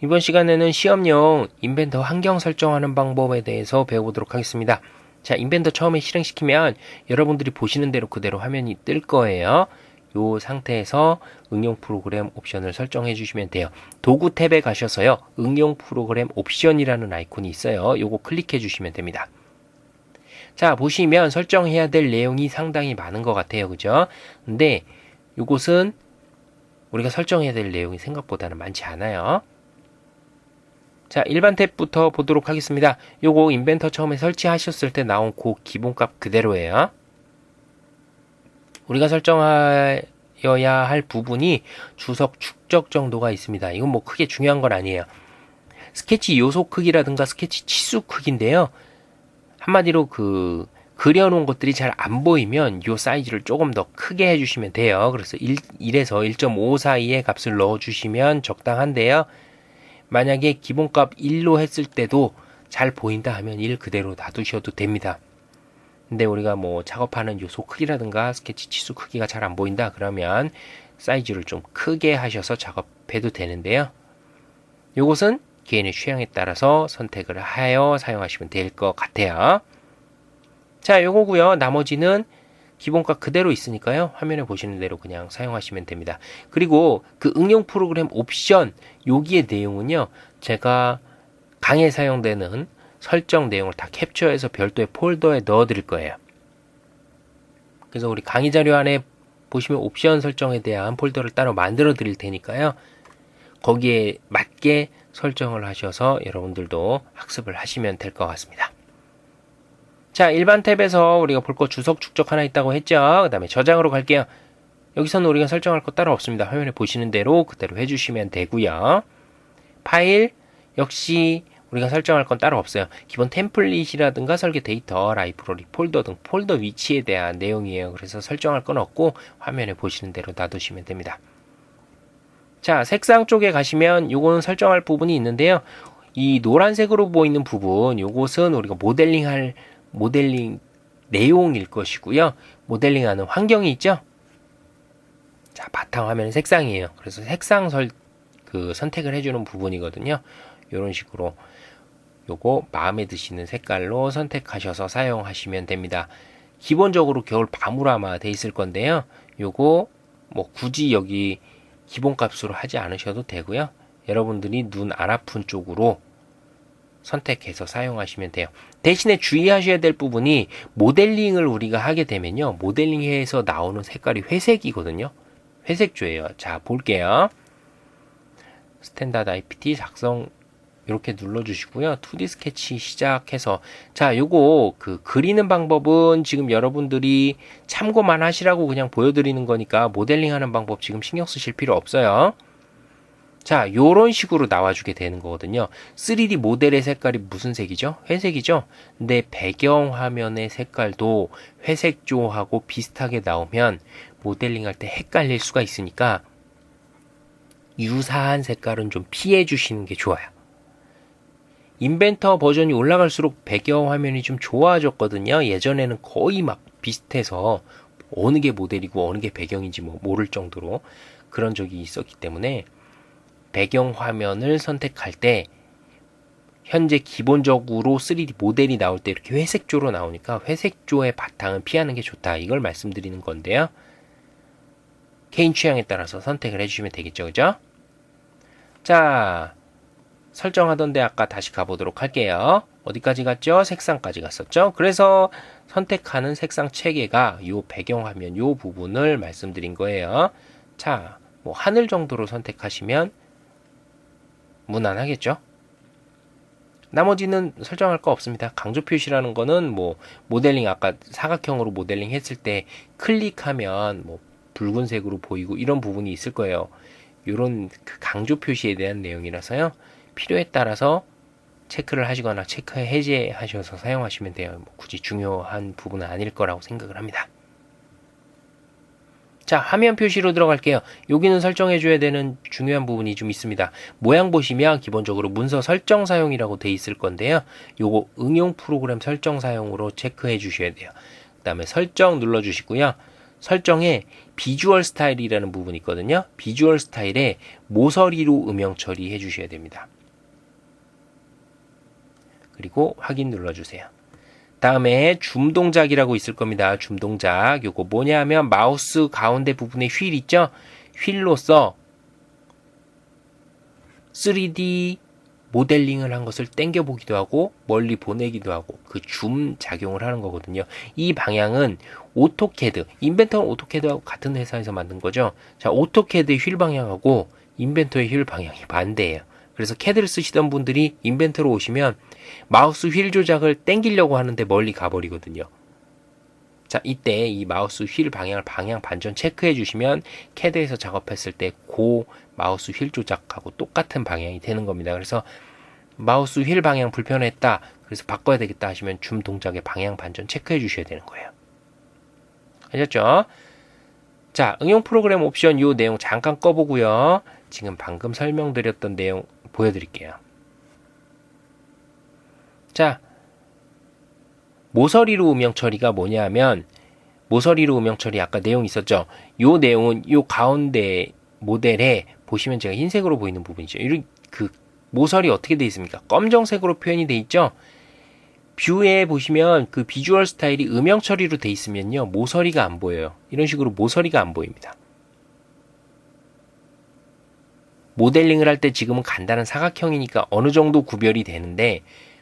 이번 시간에는 시험용 인벤터 환경 설정하는 방법에 대해서 배워보도록 하겠습니다. 자, 인벤터 처음에 실행시키면 여러분들이 보시는 대로 그대로 화면이 뜰 거예요. 이 상태에서 응용 프로그램 옵션을 설정해 주시면 돼요. 도구 탭에 가셔서요. 응용 프로그램 옵션이라는 아이콘이 있어요. 요거 클릭해 주시면 됩니다. 자, 보시면 설정해야 될 내용이 상당히 많은 것 같아요. 그죠? 근데 요것은 우리가 설정해야 될 내용이 생각보다는 많지 않아요. 자, 일반 탭부터 보도록 하겠습니다. 요거 인벤터 처음에 설치하셨을 때 나온 그 기본값 그대로예요. 우리가 설정해야 할 부분이 주석 축적 정도가 있습니다. 이건 뭐 크게 중요한 건 아니에요. 스케치 요소 크기라든가 스케치 치수 크기인데요. 한마디로 그려놓은 것들이 잘 안 보이면 요 사이즈를 조금 더 크게 해주시면 돼요. 그래서 1에서 1.5 사이의 값을 넣어주시면 적당한데요. 만약에 기본값 1로 했을 때도 잘 보인다 하면 1 그대로 놔두셔도 됩니다. 근데 우리가 뭐 작업하는 요소 크기라든가 스케치 치수 크기가 잘 안 보인다 그러면 사이즈를 좀 크게 하셔서 작업해도 되는데요. 요것은 개인의 취향에 따라서 선택을 하여 사용하시면 될 것 같아요. 자, 요거고요. 나머지는 기본값 그대로 있으니까요. 화면에 보시는 대로 그냥 사용하시면 됩니다. 그리고 그 응용 프로그램 옵션 여기의 내용은요. 제가 강의에 사용되는 설정 내용을 다 캡처해서 별도의 폴더에 넣어 드릴 거예요. 그래서 우리 강의 자료 안에 보시면 옵션 설정에 대한 폴더를 따로 만들어 드릴 테니까요. 거기에 맞게 설정을 하셔서 여러분들도 학습을 하시면 될 것 같습니다. 자, 일반 탭에서 우리가 볼 거 주석 축적 하나 있다고 했죠. 그 다음에 저장으로 갈게요. 여기서는 우리가 설정할 거 따로 없습니다. 화면에 보시는 대로 그대로 해주시면 되고요. 파일 역시 우리가 설정할 건 따로 없어요. 기본 템플릿이라든가 설계 데이터, 라이브러리, 폴더 등 폴더 위치에 대한 내용이에요. 그래서 설정할 건 없고 화면에 보시는 대로 놔두시면 됩니다. 자, 색상 쪽에 가시면 요거는 설정할 부분이 있는데요. 이 노란색으로 보이는 부분, 요것은 우리가 모델링 내용일 것이고요. 모델링하는 환경이 있죠. 자, 바탕화면은 색상이에요. 그래서 색상 선택을 해주는 부분이거든요. 이런 식으로 요거 마음에 드시는 색깔로 선택하셔서 사용하시면 됩니다. 기본적으로 겨울 밤으로아마 돼 있을 건데요. 요거 뭐 굳이 여기 기본값으로 하지 않으셔도 되고요. 여러분들이 눈 안 아픈 쪽으로 선택해서 사용하시면 돼요. 대신에 주의하셔야 될 부분이 모델링을 우리가 하게 되면요. 모델링해서 나오는 색깔이 회색이거든요. 회색조예요. 자, 볼게요. 스탠다드 IPT 작성 이렇게 눌러주시고요. 2D 스케치 시작해서 자, 요거 그리는 방법은 지금 여러분들이 참고만 하시라고 그냥 보여드리는 거니까 모델링 하는 방법 지금 신경 쓰실 필요 없어요. 자, 요런 식으로 나와주게 되는 거거든요. 3D 모델의 색깔이 무슨 색이죠? 회색이죠? 근데 배경 화면의 색깔도 회색조하고 비슷하게 나오면 모델링 할 때 헷갈릴 수가 있으니까 유사한 색깔은 좀 피해 주시는 게 좋아요. 인벤터 버전이 올라갈수록 배경 화면이 좀 좋아졌거든요. 예전에는 거의 막 비슷해서 어느 게 모델이고 어느 게 배경인지 모를 정도로 그런 적이 있었기 때문에 배경 화면을 선택할 때 현재 기본적으로 3D 모델이 나올 때 이렇게 회색조로 나오니까 회색조의 바탕은 피하는 게 좋다. 이걸 말씀드리는 건데요. 개인 취향에 따라서 선택을 해주시면 되겠죠. 그죠? 자, 설정하던데 아까 다시 가보도록 할게요. 어디까지 갔죠? 색상까지 갔었죠? 그래서 선택하는 색상 체계가 이 배경화면 이 부분을 말씀드린 거예요. 자, 뭐 하늘 정도로 선택하시면 무난하겠죠? 나머지는 설정할 거 없습니다. 강조 표시라는 거는 뭐 모델링 아까 사각형으로 모델링 했을 때 클릭하면 뭐 붉은색으로 보이고 이런 부분이 있을 거예요. 이런 강조 표시에 대한 내용이라서요. 필요에 따라서 체크를 하시거나 체크 해제하셔서 사용하시면 돼요. 뭐 굳이 중요한 부분은 아닐 거라고 생각을 합니다. 자, 화면 표시로 들어갈게요. 여기는 설정해 줘야 되는 중요한 부분이 좀 있습니다. 모양 보시면 기본적으로 문서 설정 사용이라고 돼 있을 건데요. 요거 응용 프로그램 설정 사용으로 체크해 주셔야 돼요. 그 다음에 설정 눌러 주시고요. 설정에 비주얼 스타일이라는 부분이 있거든요. 비주얼 스타일에 모서리로 음영 처리해 주셔야 됩니다. 그리고 확인 눌러주세요. 다음에 줌 동작이라고 있을 겁니다. 줌 동작. 요거 뭐냐 하면 마우스 가운데 부분에 휠 있죠? 휠로서 3D 모델링을 한 것을 당겨 보기도 하고 멀리 보내기도 하고 그 줌 작용을 하는 거거든요. 이 방향은 오토캐드, 인벤터는 오토캐드하고 같은 회사에서 만든 거죠. 자, 오토캐드의 휠 방향하고 인벤터의 휠 방향이 반대예요. 그래서 캐드를 쓰시던 분들이 인벤터로 오시면 마우스 휠 조작을 당기려고 하는데 멀리 가버리거든요. 자, 이때 이 마우스 휠 방향을 방향 반전 체크해 주시면 캐드에서 작업했을 때 그 마우스 휠 조작하고 똑같은 방향이 되는 겁니다. 그래서 마우스 휠 방향 불편했다, 그래서 바꿔야 되겠다 하시면 줌 동작의 방향 반전 체크해 주셔야 되는 거예요. 아셨죠? 자, 응용 프로그램 옵션 요 내용 잠깐 꺼보고요. 지금 방금 설명드렸던 내용 보여드릴게요. 자, 모서리로 음영 처리가 뭐냐 하면, 모서리로 음영 처리 아까 내용 있었죠? 요 내용은 요 가운데 모델에 보시면 제가 흰색으로 보이는 부분이죠. 그 모서리 어떻게 되어 있습니까? 검정색으로 표현이 되어 있죠? 뷰에 보시면 그 비주얼 스타일이 음영 처리로 되어 있으면요, 모서리가 안 보여요. 이런 식으로 모서리가 안 보입니다. 모델링을 할 때 지금은 간단한 사각형이니까 어느 정도 구별이 되는데,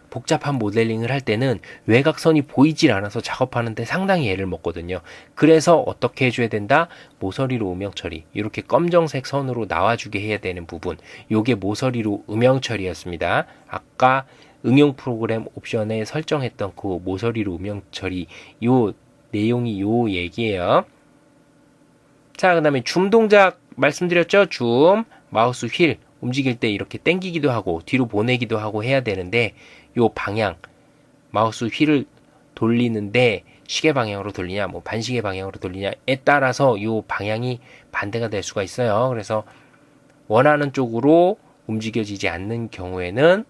복잡한 모델링을 할 때는 외곽선이 보이질 않아서 작업하는데 상당히 애를 먹거든요. 그래서 어떻게 해줘야 된다? 모서리로 음영 처리. 이렇게 검정색 선으로 나와주게 해야 되는 부분. 요게 모서리로 음영 처리였습니다. 아까 응용 프로그램 옵션에 설정했던 그 모서리로 음영 처리, 요 내용이 요 얘기예요. 자, 그 다음에 줌 동작 말씀드렸죠? 줌, 마우스 휠 움직일 때 이렇게 당기기도 하고 뒤로 보내기도 하고 해야 되는데, 요 방향, 마우스 휠을 돌리는데 시계 방향으로 돌리냐, 뭐 반시계 방향으로 돌리냐에 따라서 요 방향이 반대가 될 수가 있어요. 그래서 원하는 쪽으로 움직여지지 않는 경우에는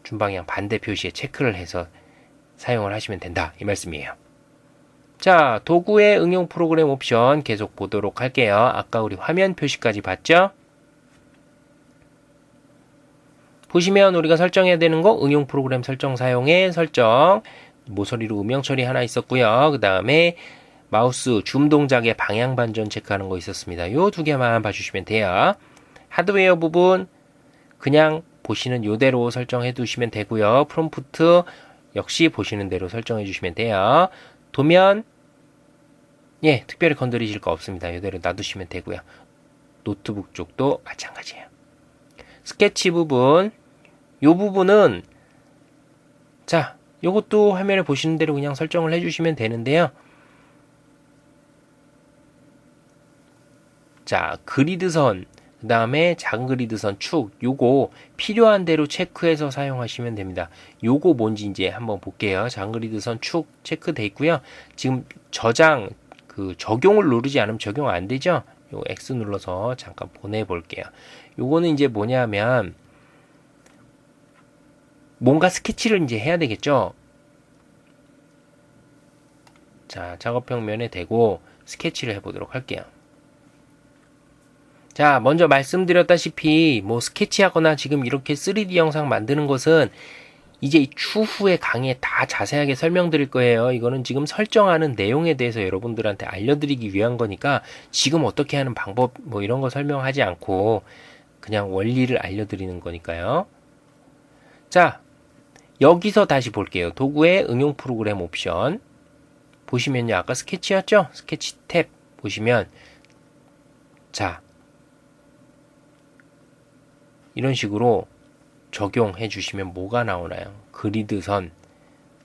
줌방향 반대 표시에 체크를 해서 사용을 하시면 된다, 이 말씀이에요. 자, 도구의 응용 프로그램 옵션 계속 보도록 할게요. 아까 우리 화면 표시까지 봤죠? 보시면 우리가 설정해야 되는 거, 응용 프로그램 설정 사용의 설정, 모서리로 음영 처리 하나 있었고요. 그 다음에 마우스 줌 동작의 방향 반전 체크하는 거 있었습니다. 요 두 개만 봐주시면 돼요. 하드웨어 부분 그냥 보시는 요대로 설정해 두시면 되고요. 프롬프트 역시 보시는 대로 설정해 주시면 돼요. 도면 특별히 건드리실 거 없습니다. 요대로 놔두시면 되고요. 노트북 쪽도 마찬가지예요. 스케치 부분, 요 부분은 자, 요것도 화면에 보시는 대로 그냥 설정을 해주시면 되는데요. 자, 그리드선, 그 다음에 작은 그리드선 축, 요거 필요한 대로 체크해서 사용하시면 됩니다. 요거 뭔지 이제 한번 볼게요. 작은 그리드선 축 체크돼 있고요. 지금 저장, 적용을 누르지 않으면 적용 안 되죠? 요 X 눌러서 잠깐 보내볼게요. 요거는 이제 뭐냐면, 뭔가 스케치를 이제 해야 되겠죠? 자, 작업평면에 대고 스케치를 해보도록 할게요. 자, 먼저 말씀드렸다시피 뭐 스케치하거나 지금 이렇게 3D 영상 만드는 것은 이제 추후에 강의에 다 자세하게 설명드릴 거예요. 이거는 지금 설정하는 내용에 대해서 여러분들한테 알려드리기 위한 거니까 지금 어떻게 하는 방법 뭐 이런 거 설명하지 않고 그냥 원리를 알려드리는 거니까요. 자, 여기서 다시 볼게요. 도구의 응용 프로그램 옵션 보시면요, 아까 스케치였죠? 스케치 탭 보시면, 자, 이런 식으로 적용해 주시면 뭐가 나오나요? 그리드선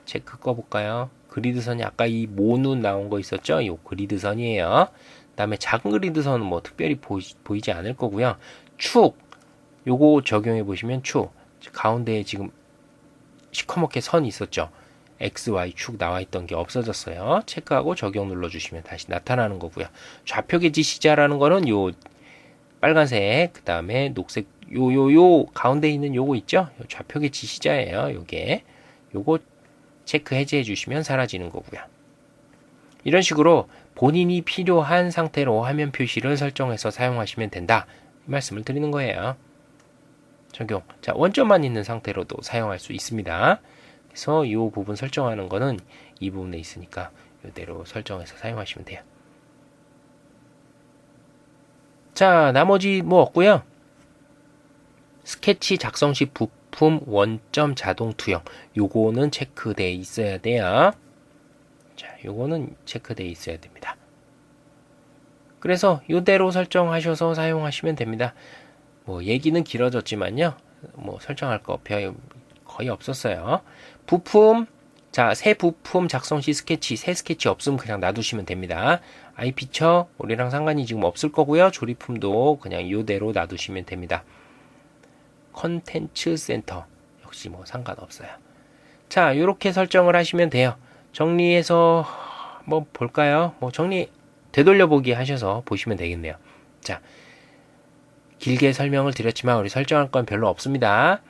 체크 꺼볼까요? 그리드선이 아까 이 모눈 나온 거 있었죠? 이 그리드선이에요. 그 다음에 작은 그리드선은 뭐 특별히 보이지 않을 거고요. 축, 요거 적용해 보시면 축, 가운데에 지금 시커멓게 선이 있었죠? X, Y 축 나와 있던 게 없어졌어요. 체크하고 적용 눌러주시면 다시 나타나는 거고요. 좌표계 지시자라는 거는 요 빨간색, 그 다음에 녹색, 요 가운데 있는 요거 있죠? 요 좌표계 지시자예요. 요거 체크 해제해 주시면 사라지는 거고요. 이런 식으로 본인이 필요한 상태로 화면 표시를 설정해서 사용하시면 된다. 이 말씀을 드리는 거예요. 적용. 자, 원점만 있는 상태로도 사용할 수 있습니다. 그래서 이 부분 설정하는 거는 이 부분에 있으니까 이대로 설정해서 사용하시면 돼요. 자, 나머지 뭐 없고요. 스케치 작성 시 부품 원점 자동 투영. 요거는 체크되어 있어야 돼요. 자, 요거는 체크되어 있어야 됩니다. 그래서 이대로 설정하셔서 사용하시면 됩니다. 뭐 얘기는 길어졌지만요. 뭐 설정할 거 거의 없었어요. 부품, 자, 새 부품 작성 시 스케치, 새 스케치 없으면 그냥 놔두시면 됩니다. 아이피처 우리랑 상관이 지금 없을 거고요. 조립품도 그냥 이대로 놔두시면 됩니다. 컨텐츠 센터 역시 뭐 상관없어요. 자, 이렇게 설정을 하시면 돼요. 정리해서 뭐 볼까요? 뭐 정리 되돌려보기 하셔서 보시면 되겠네요. 자, 길게 설명을 드렸지만 우리 설정할 건 별로 없습니다.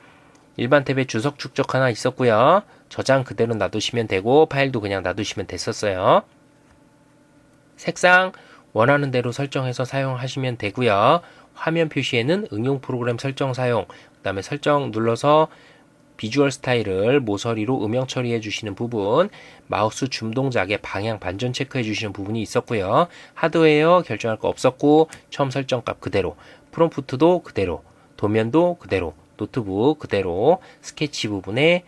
일반 탭에 주석 축적 하나 있었고요. 저장 그대로 놔두시면 되고 파일도 그냥 놔두시면 됐었어요. 색상 원하는 대로 설정해서 사용하시면 되고요. 화면 표시에는 응용 프로그램 설정 사용, 그 다음에 설정 눌러서 비주얼 스타일을 모서리로 음영 처리해 주시는 부분, 마우스 줌 동작의 방향 반전 체크해 주시는 부분이 있었고요. 하드웨어 결정할 거 없었고 처음 설정값 그대로, 프롬프트도 그대로, 도면도 그대로, 노트북 그대로, 스케치 부분에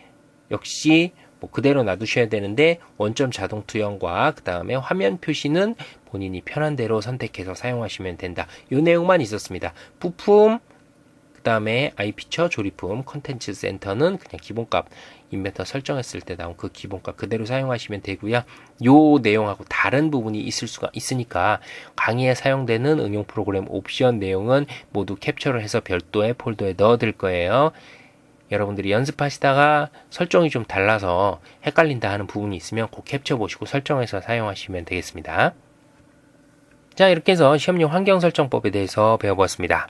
역시 뭐 그대로 놔두셔야 되는데 원점 자동 투영과 그 다음에 화면 표시는 본인이 편한 대로 선택해서 사용하시면 된다. 이 내용만 있었습니다. 부품, 그 다음에 아이피처, 조립품, 컨텐츠 센터는 그냥 기본값 인벤터 설정했을 때 나온 그 기본값 그대로 사용하시면 되고요. 요 내용하고 다른 부분이 있을 수가 있으니까 강의에 사용되는 응용 프로그램 옵션 내용은 모두 캡처를 해서 별도의 폴더에 넣어둘 거예요. 여러분들이 연습하시다가 설정이 좀 달라서 헷갈린다 하는 부분이 있으면 꼭 캡처 보시고 설정해서 사용하시면 되겠습니다. 자, 이렇게 해서 시험용 환경 설정법에 대해서 배워보았습니다.